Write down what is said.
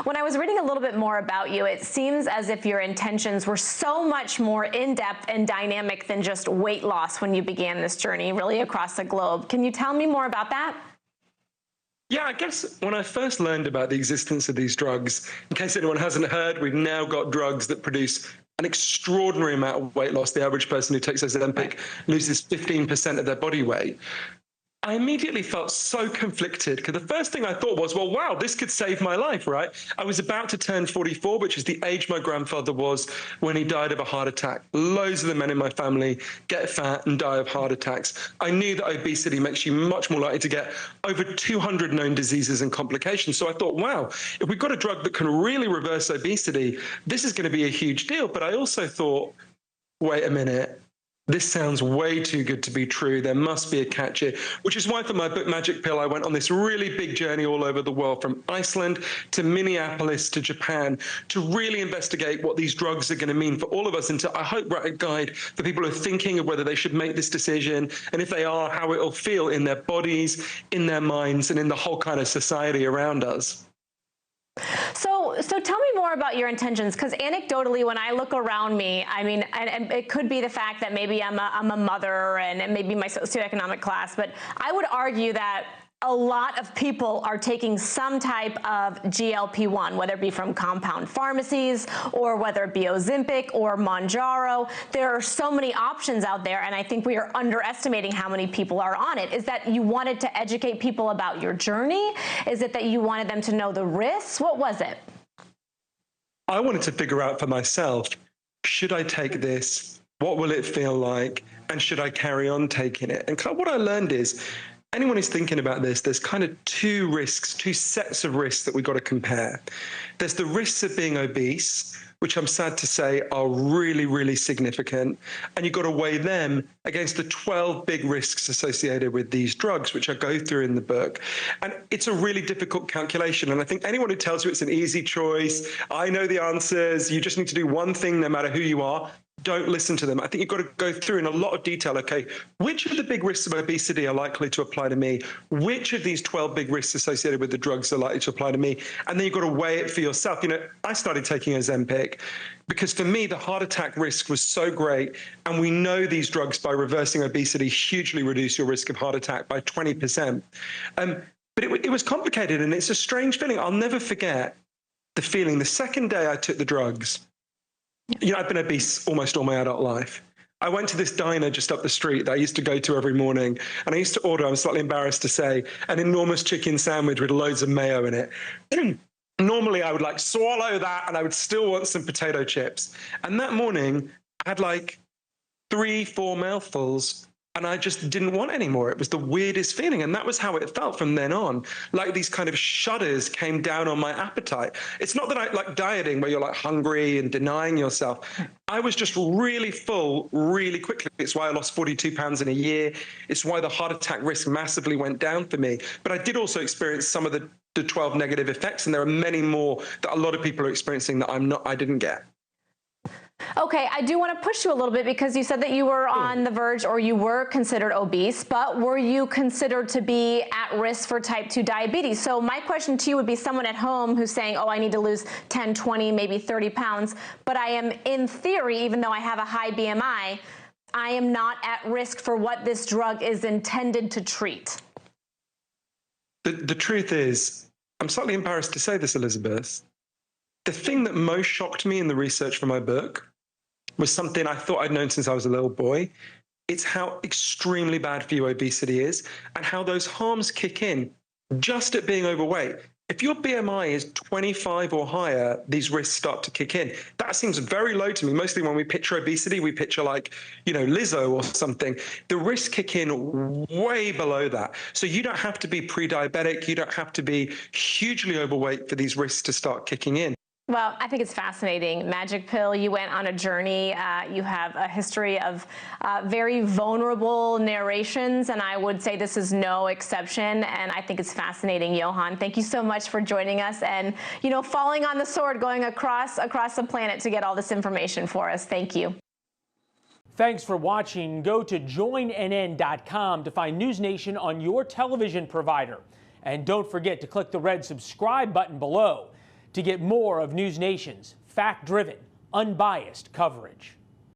when I was reading a little bit more about you, it seems as if your intentions were so much more in-depth and dynamic than just weight loss when you began this journey, really across the globe. Can you tell me more about that? Yeah, I guess when I first learned about the existence of these drugs, in case anyone hasn't heard, we've now got drugs that produce an extraordinary amount of weight loss. The average person who takes Ozempic loses 15% of their body weight. I immediately felt so conflicted because the first thing I thought was, well, wow, this could save my life, right? I was about to turn 44, which is the age my grandfather was when he died of a heart attack. Loads of the men in my family get fat and die of heart attacks. I knew that obesity makes you much more likely to get over 200 known diseases and complications. So I thought, wow, if we've got a drug that can really reverse obesity, this is going to be a huge deal. But I also thought, wait a minute. This sounds way too good to be true. There must be a catch here, which is why for my book, Magic Pill, I went on this really big journey all over the world, from Iceland to Minneapolis to Japan, to really investigate what these drugs are going to mean for all of us, and to, I hope, write a guide for people who are thinking of whether they should make this decision, and if they are, how it will feel in their bodies, in their minds, and in the whole kind of society around us. So tell me more about your intentions, because anecdotally, when I look around me, I mean, and it could be the fact that maybe I'm a mother and maybe my socioeconomic class, but I would argue that a lot of people are taking some type of GLP-1, whether it be from compound pharmacies or whether it be Ozempic or Mounjaro. There are so many options out there, and I think we are underestimating how many people are on it. Is that you wanted to educate people about your journey? Is it that you wanted them to know the risks? What was it? I wanted to figure out for myself, should I take this? What will it feel like? And should I carry on taking it? And what I learned is, anyone who's thinking about this, there's kind of two sets of risks that we've got to compare. There's the risks of being obese, which I'm sad to say are really, really significant. And you've got to weigh them against the 12 big risks associated with these drugs, which I go through in the book. And it's a really difficult calculation. And I think anyone who tells you it's an easy choice, I know the answers, you just need to do one thing no matter who you are, don't listen to them. I think you've got to go through in a lot of detail, okay, which of the big risks of obesity are likely to apply to me? Which of these 12 big risks associated with the drugs are likely to apply to me? And then you've got to weigh it for yourself. You know, I started taking Ozempic because for me, the heart attack risk was so great. And we know these drugs, by reversing obesity, hugely reduce your risk of heart attack by 20%. But it was complicated, and it's a strange feeling. I'll never forget the feeling the second day I took the drugs. You know, I've been obese almost all my adult life. I went to this diner just up the street that I used to go to every morning, and I used to order, I'm slightly embarrassed to say, an enormous chicken sandwich with loads of mayo in it. Normally, I would like swallow that, and I would still want some potato chips. And that morning, I had like 3-4 mouthfuls, and I just didn't want any more. It was the weirdest feeling. And that was how it felt from then on. Like these kind of shudders came down on my appetite. It's not that I like dieting where you're like hungry and denying yourself. I was just really full really quickly. It's why I lost 42 pounds in a year. It's why the heart attack risk massively went down for me. But I did also experience some of the 12 negative effects. And there are many more that a lot of people are experiencing that I didn't get. Okay, I do want to push you a little bit because you said that you were on the verge, or you were considered obese, but were you considered to be at risk for type 2 diabetes? So my question to you would be someone at home who's saying, oh, I need to lose 10, 20, maybe 30 pounds, but I am, in theory, even though I have a high BMI, I am not at risk for what this drug is intended to treat. The truth is, I'm slightly embarrassed to say this, Elizabeth. The thing that most shocked me in the research for my book was something I thought I'd known since I was a little boy. It's how extremely bad for you obesity is, and how those harms kick in just at being overweight. If your BMI is 25 or higher, these risks start to kick in. That seems very low to me. Mostly when we picture obesity, we picture like, you know, Lizzo or something. The risks kick in way below that. So you don't have to be pre-diabetic. You don't have to be hugely overweight for these risks to start kicking in. Well, I think it's fascinating. Magic Pill, you went on a journey. You have a history of very vulnerable narrations, and I would say this is no exception, and I think it's fascinating, Johann. Thank you so much for joining us and, you know, falling on the sword, going across the planet to get all this information for us. Thank you. Thanks for watching. Go to joinnn.com to find NewsNation on your television provider. And don't forget to click the red subscribe button below. to get more of News Nation's fact-driven, unbiased coverage.